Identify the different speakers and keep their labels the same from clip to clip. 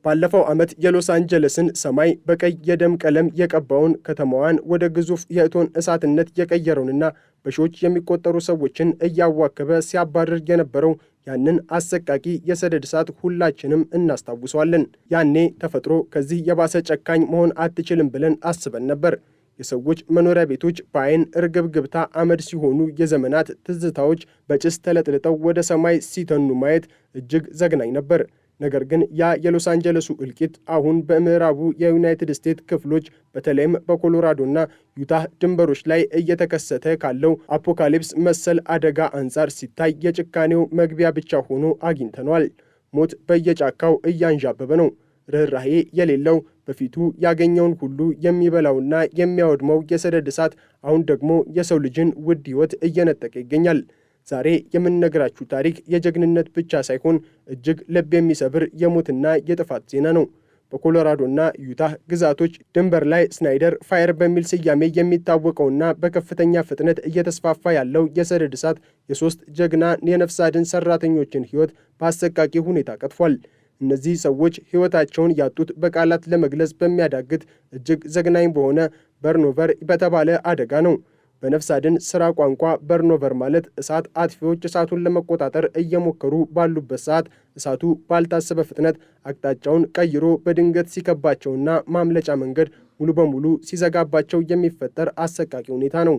Speaker 1: ባለፈው ዓመት የሎስ አንጀለስን ሰማይ በቀይ የደም ቀለም የቀባውን ከተማዋን ወደ ግዙፍ የእቶን እሳትነት የቀየረውንና በሺዎች የሚቆጠሩ ሰዎችን እያዋከበ ሲያባርር የነበረው ያንን አሰቃቂ የሰደድ እሳት ሁላችንም እናስታውሰዋለን። ያኔ ተፈጥሮ ከዚህ የባሰ ጨካኝ መሆን አትችልም ብለን አስበን ነበር። የሰዎች መኖሪያ ቤቶች በአይን እርግብግብታ አመድ ሲሆኑ፣ የዘመናት ትዝታዎች በጭስ ተለጥልጠው ወደ ሰማይ ሲተኑ ማየት እጅግ ዘግናኝ ነበር። ነገር ግን ያ የሎስ አንጀለሱ እልቂት አሁን በምዕራቡ የዩናይትድ ስቴትስ ክፍሎች በተለይም በኮሎራዶና ዩታህ ድንበሮች ላይ እየተከሰተ ካለው አፖካሊፕስ መሰል አደጋ አንጻር ሲታይ የጭካኔው መግቢያ ብቻ ሆኖ አግኝተነዋል። ሞት በየጫካው እያንዣበበ ነው። ርኅራኄ የሌለው በፊቱ ያገኘውን ሁሉ የሚበላውና የሚያወድመው የሰደድ እሳት አሁን ደግሞ የሰው ልጅን ውድ ሕይወት እየነጠቀ ይገኛል። ዛሬ የምንነግራችሁ ታሪክ የጀግንነት ብቻ ሳይሆን እጅግ ልብ የሚሰብር የሞትና የጥፋት ዜና ነው። በኮሎራዶና ዩታህ ግዛቶች ድንበር ላይ ስናይደር ፋየር በሚል ስያሜ የሚታወቀውና በከፍተኛ ፍጥነት እየተስፋፋ ያለው የሰደድ እሳት የሶስት ጀግና የነፍስ አድን ሰራተኞችን ሕይወት በአሰቃቂ ሁኔታ ቀጥፏል። እነዚህ ሰዎች ሕይወታቸውን ያጡት በቃላት ለመግለጽ በሚያዳግት እጅግ ዘግናኝ በሆነ በርኖቨር በተባለ አደጋ ነው። በነፍስ አድን ሥራ ቋንቋ በርኖቨር ማለት እሳት አጥፊዎች እሳቱን ለመቆጣጠር እየሞከሩ ባሉበት ሰዓት እሳቱ ባልታሰበ ፍጥነት አቅጣጫውን ቀይሮ በድንገት ሲከባቸውና ማምለጫ መንገድ ሙሉ በሙሉ ሲዘጋባቸው የሚፈጠር አሰቃቂ ሁኔታ ነው።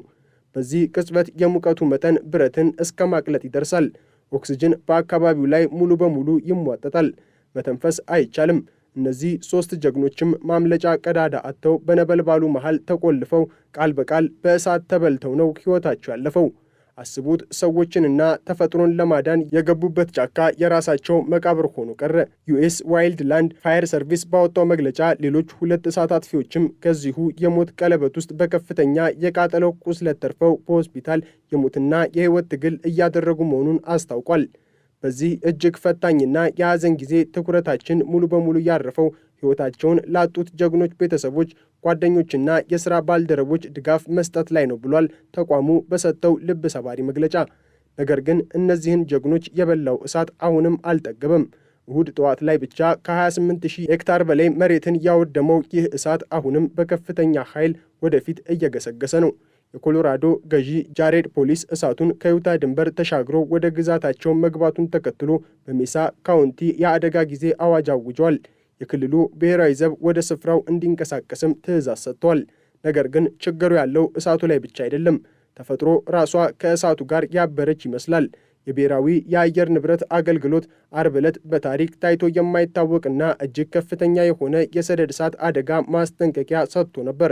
Speaker 1: በዚህ ቅጽበት የሙቀቱ መጠን ብረትን እስከ ማቅለጥ ይደርሳል። ኦክስጅን በአካባቢው ላይ ሙሉ በሙሉ ይሟጠጣል። መተንፈስ አይቻልም። እነዚህ ሦስት ጀግኖችም ማምለጫ ቀዳዳ አጥተው በነበልባሉ መሃል ተቆልፈው ቃል በቃል በእሳት ተበልተው ነው ሕይወታቸው ያለፈው። አስቡት፣ ሰዎችንና ተፈጥሮን ለማዳን የገቡበት ጫካ የራሳቸው መቃብር ሆኖ ቀረ። ዩኤስ ዋይልድ ላንድ ፋየር ሰርቪስ ባወጣው መግለጫ ሌሎች 2 እሳት አጥፊዎችም ከዚሁ የሞት ቀለበት ውስጥ በከፍተኛ የቃጠለው ቁስለት ተርፈው በሆስፒታል የሞትና የሕይወት ትግል እያደረጉ መሆኑን አስታውቋል። በዚህ እጅግ ፈታኝና የሐዘን ጊዜ ትኩረታችን ሙሉ በሙሉ ያረፈው ሕይወታቸውን ላጡት ጀግኖች ቤተሰቦች፣ ጓደኞችና የሥራ ባልደረቦች ድጋፍ መስጠት ላይ ነው ብሏል ተቋሙ በሰጠው ልብ ሰባሪ መግለጫ። ነገር ግን እነዚህን ጀግኖች የበላው እሳት አሁንም አልጠገበም። እሁድ ጠዋት ላይ ብቻ ከ28,000 ሄክታር በላይ መሬትን ያወደመው ይህ እሳት አሁንም በከፍተኛ ኃይል ወደፊት እየገሰገሰ ነው። የኮሎራዶ ገዢ ጃሬድ ፖሊስ እሳቱን ከዩታ ድንበር ተሻግሮ ወደ ግዛታቸው መግባቱን ተከትሎ በሜሳ ካውንቲ የአደጋ ጊዜ አዋጅ አውጇል። የክልሉ ብሔራዊ ዘብ ወደ ስፍራው እንዲንቀሳቀስም ትዕዛዝ ሰጥቷል። ነገር ግን ችግሩ ያለው እሳቱ ላይ ብቻ አይደለም። ተፈጥሮ ራሷ ከእሳቱ ጋር ያበረች ይመስላል። የብሔራዊ የአየር ንብረት አገልግሎት አርብ ዕለት በታሪክ ታይቶ የማይታወቅና እጅግ ከፍተኛ የሆነ የሰደድ እሳት አደጋ ማስጠንቀቂያ ሰጥቶ ነበር።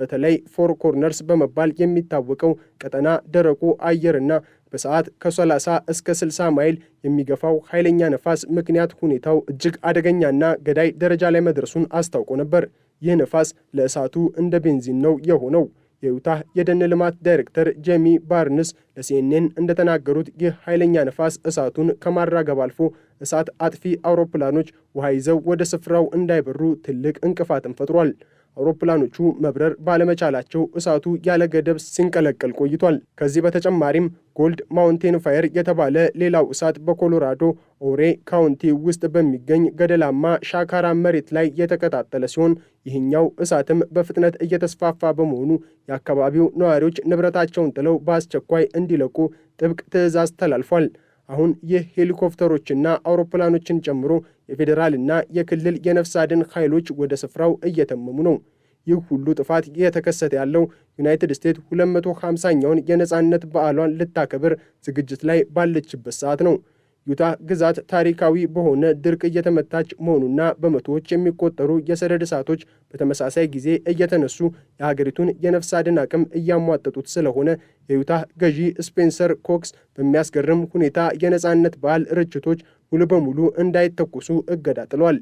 Speaker 1: በተለይ ፎር ኮርነርስ በመባል የሚታወቀው ቀጠና ደረቁ አየርና በሰዓት ከ30 እስከ 60 ማይል የሚገፋው ኃይለኛ ነፋስ ምክንያት ሁኔታው እጅግ አደገኛና ገዳይ ደረጃ ላይ መድረሱን አስታውቆ ነበር። ይህ ነፋስ ለእሳቱ እንደ ቤንዚን ነው የሆነው። የዩታህ የደን ልማት ዳይሬክተር ጄሚ ባርንስ ለሲኤንኤን እንደተናገሩት ይህ ኃይለኛ ነፋስ እሳቱን ከማራገብ አልፎ እሳት አጥፊ አውሮፕላኖች ውሃ ይዘው ወደ ስፍራው እንዳይበሩ ትልቅ እንቅፋትን ፈጥሯል። አውሮፕላኖቹ መብረር ባለመቻላቸው እሳቱ ያለ ገደብ ሲንቀለቀል ቆይቷል። ከዚህ በተጨማሪም ጎልድ ማውንቴን ፋየር የተባለ ሌላው እሳት በኮሎራዶ ኦሬ ካውንቲ ውስጥ በሚገኝ ገደላማ ሻካራ መሬት ላይ የተቀጣጠለ ሲሆን ይህኛው እሳትም በፍጥነት እየተስፋፋ በመሆኑ የአካባቢው ነዋሪዎች ንብረታቸውን ጥለው በአስቸኳይ እንዲለቁ ጥብቅ ትዕዛዝ ተላልፏል። አሁን ይህ ሄሊኮፕተሮችና አውሮፕላኖችን ጨምሮ የፌዴራልና የክልል የነፍስ አድን ኃይሎች ወደ ስፍራው እየተመሙ ነው። ይህ ሁሉ ጥፋት የተከሰተ ያለው ዩናይትድ ስቴትስ 250ኛውን የነጻነት በዓሏን ልታከብር ዝግጅት ላይ ባለችበት ሰዓት ነው። ዩታህ ግዛት ታሪካዊ በሆነ ድርቅ እየተመታች መሆኑና በመቶዎች የሚቆጠሩ የሰደድ እሳቶች በተመሳሳይ ጊዜ እየተነሱ የሀገሪቱን የነፍስ አድን አቅም እያሟጠጡት ስለሆነ የዩታህ ገዢ ስፔንሰር ኮክስ በሚያስገርም ሁኔታ የነጻነት በዓል ርችቶች ሙሉ በሙሉ እንዳይተኮሱ እገዳ ጥሏል።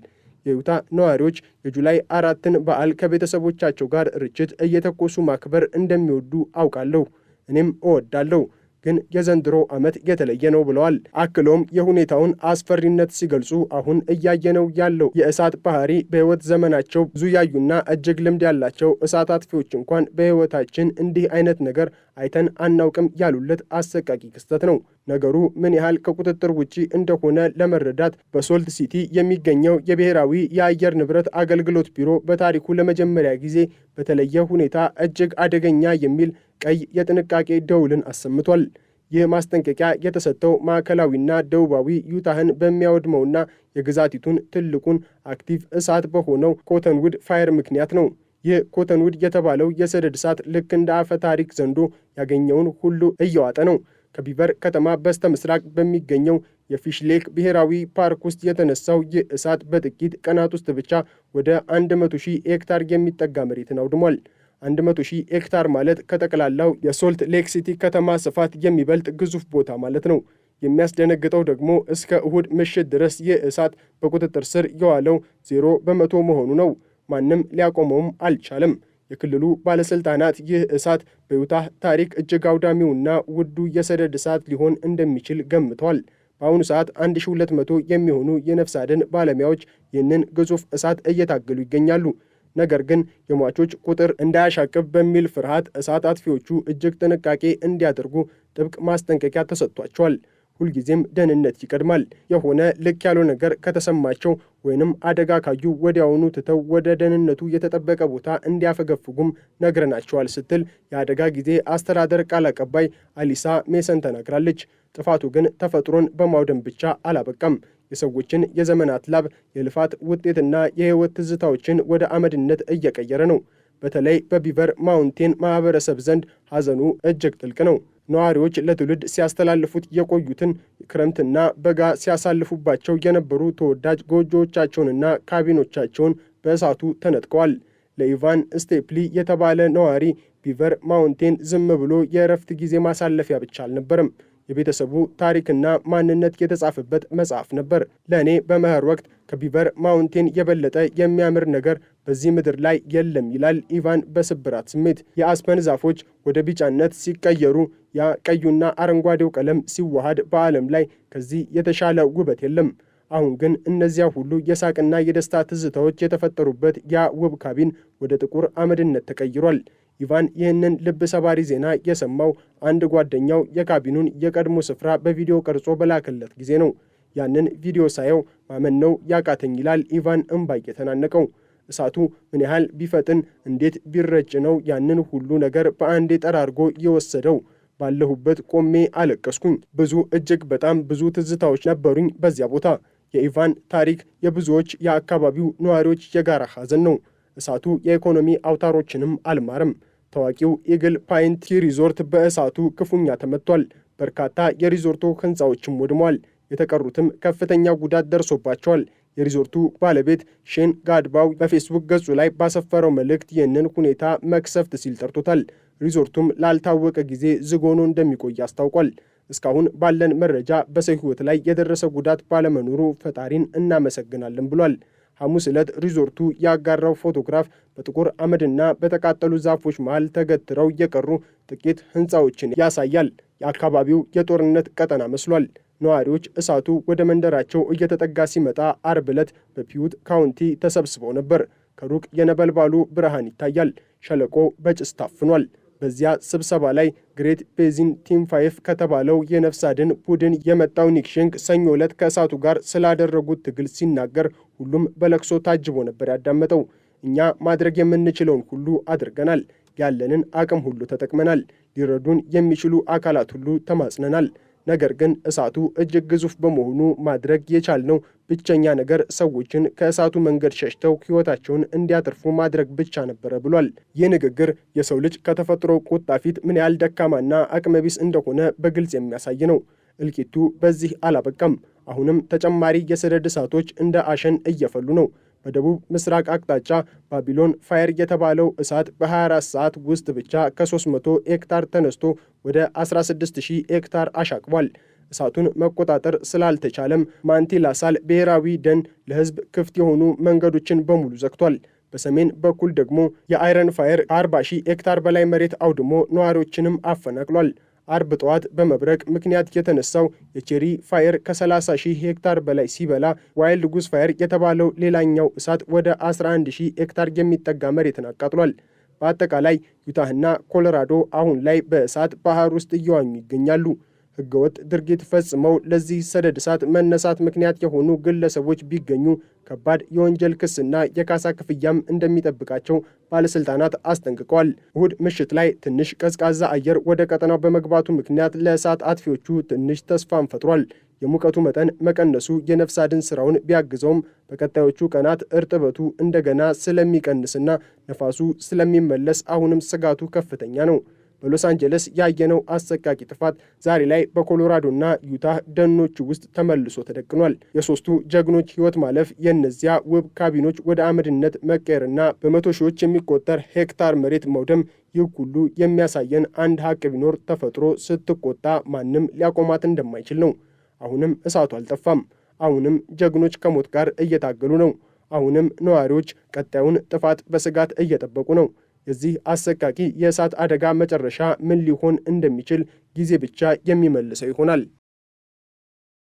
Speaker 1: የዩታህ ነዋሪዎች የጁላይ 4ን በዓል ከቤተሰቦቻቸው ጋር ርችት እየተኮሱ ማክበር እንደሚወዱ አውቃለሁ፣ እኔም እወዳለሁ፣ ግን የዘንድሮ ዓመት የተለየ ነው ብለዋል። አክሎም የሁኔታውን አስፈሪነት ሲገልጹ አሁን እያየነው ያለው የእሳት ባህሪ በሕይወት ዘመናቸው ብዙ ያዩና እጅግ ልምድ ያላቸው እሳት አጥፊዎች እንኳን በሕይወታችን እንዲህ አይነት ነገር አይተን አናውቅም ያሉለት አሰቃቂ ክስተት ነው። ነገሩ ምን ያህል ከቁጥጥር ውጪ እንደሆነ ለመረዳት በሶልት ሲቲ የሚገኘው የብሔራዊ የአየር ንብረት አገልግሎት ቢሮ በታሪኩ ለመጀመሪያ ጊዜ በተለየ ሁኔታ እጅግ አደገኛ የሚል ቀይ የጥንቃቄ ደውልን አሰምቷል። ይህ ማስጠንቀቂያ የተሰጠው ማዕከላዊና ደቡባዊ ዩታህን በሚያወድመውና የግዛቲቱን ትልቁን አክቲቭ እሳት በሆነው ኮተንውድ ፋየር ምክንያት ነው። ይህ ኮተንውድ የተባለው የሰደድ እሳት ልክ እንደ አፈ ታሪክ ዘንዶ ያገኘውን ሁሉ እየዋጠ ነው። ከቢቨር ከተማ በስተ ምስራቅ በሚገኘው የፊሽ ሌክ ብሔራዊ ፓርክ ውስጥ የተነሳው ይህ እሳት በጥቂት ቀናት ውስጥ ብቻ ወደ 100,000 ሄክታር የሚጠጋ መሬትን አውድሟል። 100,000 ሄክታር ማለት ከጠቅላላው የሶልት ሌክ ሲቲ ከተማ ስፋት የሚበልጥ ግዙፍ ቦታ ማለት ነው። የሚያስደነግጠው ደግሞ እስከ እሁድ ምሽት ድረስ ይህ እሳት በቁጥጥር ስር የዋለው 0% መሆኑ ነው። ማንም ሊያቆመውም አልቻለም። የክልሉ ባለሥልጣናት ይህ እሳት በዩታህ ታሪክ እጅግ አውዳሚውና ውዱ የሰደድ እሳት ሊሆን እንደሚችል ገምተዋል። በአሁኑ ሰዓት 1200 የሚሆኑ የነፍስ አድን ባለሙያዎች ይህንን ግዙፍ እሳት እየታገሉ ይገኛሉ። ነገር ግን የሟቾች ቁጥር እንዳያሻቅብ በሚል ፍርሃት እሳት አጥፊዎቹ እጅግ ጥንቃቄ እንዲያደርጉ ጥብቅ ማስጠንቀቂያ ተሰጥቷቸዋል። ሁልጊዜም ደህንነት ይቀድማል። የሆነ ልክ ያለው ነገር ከተሰማቸው ወይንም አደጋ ካዩ ወዲያውኑ ትተው ወደ ደህንነቱ የተጠበቀ ቦታ እንዲያፈገፍጉም ነግረናቸዋል ስትል የአደጋ ጊዜ አስተዳደር ቃል አቀባይ አሊሳ ሜሰን ተናግራለች። ጥፋቱ ግን ተፈጥሮን በማውደም ብቻ አላበቃም። የሰዎችን የዘመናት ላብ፣ የልፋት ውጤትና የህይወት ትዝታዎችን ወደ አመድነት እየቀየረ ነው። በተለይ በቢቨር ማውንቴን ማህበረሰብ ዘንድ ሐዘኑ እጅግ ጥልቅ ነው። ነዋሪዎች ለትውልድ ሲያስተላልፉት የቆዩትን ክረምትና በጋ ሲያሳልፉባቸው የነበሩ ተወዳጅ ጎጆዎቻቸውንና ካቢኖቻቸውን በእሳቱ ተነጥቀዋል። ለኢቫን ስቴፕሊ የተባለ ነዋሪ ቢቨር ማውንቴን ዝም ብሎ የእረፍት ጊዜ ማሳለፊያ ብቻ አልነበረም። የቤተሰቡ ታሪክና ማንነት የተጻፈበት መጽሐፍ ነበር። ለእኔ በመኸር ወቅት ከቢቨር ማውንቴን የበለጠ የሚያምር ነገር በዚህ ምድር ላይ የለም ይላል ኢቫን በስብራት ስሜት። የአስፐን ዛፎች ወደ ቢጫነት ሲቀየሩ፣ ያ ቀዩና አረንጓዴው ቀለም ሲዋሃድ በዓለም ላይ ከዚህ የተሻለ ውበት የለም። አሁን ግን እነዚያ ሁሉ የሳቅና የደስታ ትዝታዎች የተፈጠሩበት ያ ውብ ካቢን ወደ ጥቁር አመድነት ተቀይሯል። ኢቫን ይህንን ልብ ሰባሪ ዜና የሰማው አንድ ጓደኛው የካቢኑን የቀድሞ ስፍራ በቪዲዮ ቀርጾ በላከለት ጊዜ ነው። ያንን ቪዲዮ ሳየው ማመን ነው ያቃተኝ ይላል ኢቫን እንባ እየተናነቀው። እሳቱ ምን ያህል ቢፈጥን እንዴት ቢረጭ ነው ያንን ሁሉ ነገር በአንዴ ጠራርጎ የወሰደው? ባለሁበት ቆሜ አለቀስኩኝ። ብዙ እጅግ በጣም ብዙ ትዝታዎች ነበሩኝ በዚያ ቦታ። የኢቫን ታሪክ የብዙዎች የአካባቢው ነዋሪዎች የጋራ ሐዘን ነው። እሳቱ የኢኮኖሚ አውታሮችንም አልማረም። ታዋቂው ኢግል ፓይንት ሪዞርት በእሳቱ ክፉኛ ተመቷል። በርካታ የሪዞርቱ ሕንፃዎችም ወድመዋል። የተቀሩትም ከፍተኛ ጉዳት ደርሶባቸዋል። የሪዞርቱ ባለቤት ሼን ጋድባው በፌስቡክ ገጹ ላይ ባሰፈረው መልእክት ይህንን ሁኔታ መቅሰፍት ሲል ጠርቶታል። ሪዞርቱም ላልታወቀ ጊዜ ዝግ ሆኖ እንደሚቆይ አስታውቋል። እስካሁን ባለን መረጃ በሰው ሕይወት ላይ የደረሰ ጉዳት ባለመኖሩ ፈጣሪን እናመሰግናለን ብሏል። ሐሙስ ዕለት ሪዞርቱ ያጋራው ፎቶግራፍ በጥቁር አመድና በተቃጠሉ ዛፎች መሃል ተገትረው የቀሩ ጥቂት ሕንፃዎችን ያሳያል። የአካባቢው የጦርነት ቀጠና መስሏል። ነዋሪዎች እሳቱ ወደ መንደራቸው እየተጠጋ ሲመጣ አርብ ዕለት በፒዩት ካውንቲ ተሰብስበው ነበር። ከሩቅ የነበልባሉ ብርሃን ይታያል። ሸለቆ በጭስ ታፍኗል። በዚያ ስብሰባ ላይ ግሬት ቤዚን ቲም 5 ከተባለው የነፍስ አድን ቡድን የመጣው ኒክ ሼንክ ሰኞ ዕለት ከእሳቱ ጋር ስላደረጉት ትግል ሲናገር ሁሉም በለቅሶ ታጅቦ ነበር ያዳመጠው። እኛ ማድረግ የምንችለውን ሁሉ አድርገናል። ያለንን አቅም ሁሉ ተጠቅመናል። ሊረዱን የሚችሉ አካላት ሁሉ ተማጽነናል። ነገር ግን እሳቱ እጅግ ግዙፍ በመሆኑ ማድረግ የቻልነው ብቸኛ ነገር ሰዎችን ከእሳቱ መንገድ ሸሽተው ሕይወታቸውን እንዲያተርፉ ማድረግ ብቻ ነበረ ብሏል። ይህ ንግግር የሰው ልጅ ከተፈጥሮ ቁጣ ፊት ምን ያህል ደካማና አቅመቢስ እንደሆነ በግልጽ የሚያሳይ ነው። እልቂቱ በዚህ አላበቃም። አሁንም ተጨማሪ የሰደድ እሳቶች እንደ አሸን እየፈሉ ነው። በደቡብ ምስራቅ አቅጣጫ ባቢሎን ፋየር የተባለው እሳት በ24 ሰዓት ውስጥ ብቻ ከ300 ሄክታር ተነስቶ ወደ 16000 ሄክታር አሻቅቧል። እሳቱን መቆጣጠር ስላልተቻለም ማንቲላሳል ብሔራዊ ደን ለሕዝብ ክፍት የሆኑ መንገዶችን በሙሉ ዘግቷል። በሰሜን በኩል ደግሞ የአይረን ፋየር 40,000 ሄክታር በላይ መሬት አውድሞ ነዋሪዎችንም አፈናቅሏል። አርብ ጠዋት በመብረቅ ምክንያት የተነሳው የቼሪ ፋየር ከ30,000 ሄክታር በላይ ሲበላ፣ ዋይልድ ጉዝ ፋየር የተባለው ሌላኛው እሳት ወደ 11,000 ሄክታር የሚጠጋ መሬትን አቃጥሏል። በአጠቃላይ ዩታህና ኮሎራዶ አሁን ላይ በእሳት ባህር ውስጥ እየዋኙ ይገኛሉ። ህገወጥ ድርጊት ፈጽመው ለዚህ ሰደድ እሳት መነሳት ምክንያት የሆኑ ግለሰቦች ቢገኙ ከባድ የወንጀል ክስና የካሳ ክፍያም እንደሚጠብቃቸው ባለስልጣናት አስጠንቅቀዋል። እሁድ ምሽት ላይ ትንሽ ቀዝቃዛ አየር ወደ ቀጠናው በመግባቱ ምክንያት ለእሳት አጥፊዎቹ ትንሽ ተስፋን ፈጥሯል። የሙቀቱ መጠን መቀነሱ የነፍስ አድን ስራውን ቢያግዘውም በቀጣዮቹ ቀናት እርጥበቱ እንደገና ስለሚቀንስና ነፋሱ ስለሚመለስ አሁንም ስጋቱ ከፍተኛ ነው። በሎስ አንጀለስ ያየነው አሰቃቂ ጥፋት ዛሬ ላይ በኮሎራዶና ዩታህ ደኖች ውስጥ ተመልሶ ተደቅኗል። የሶስቱ ጀግኖች ህይወት ማለፍ፣ የእነዚያ ውብ ካቢኖች ወደ አመድነት መቀየርና በመቶ ሺዎች የሚቆጠር ሄክታር መሬት መውደም፣ ይህ ሁሉ የሚያሳየን አንድ ሀቅ ቢኖር ተፈጥሮ ስትቆጣ ማንም ሊያቆማት እንደማይችል ነው። አሁንም እሳቱ አልጠፋም። አሁንም ጀግኖች ከሞት ጋር እየታገሉ ነው። አሁንም ነዋሪዎች ቀጣዩን ጥፋት በስጋት እየጠበቁ ነው። የዚህ አሰቃቂ የእሳት አደጋ መጨረሻ ምን ሊሆን እንደሚችል ጊዜ ብቻ የሚመልሰው ይሆናል።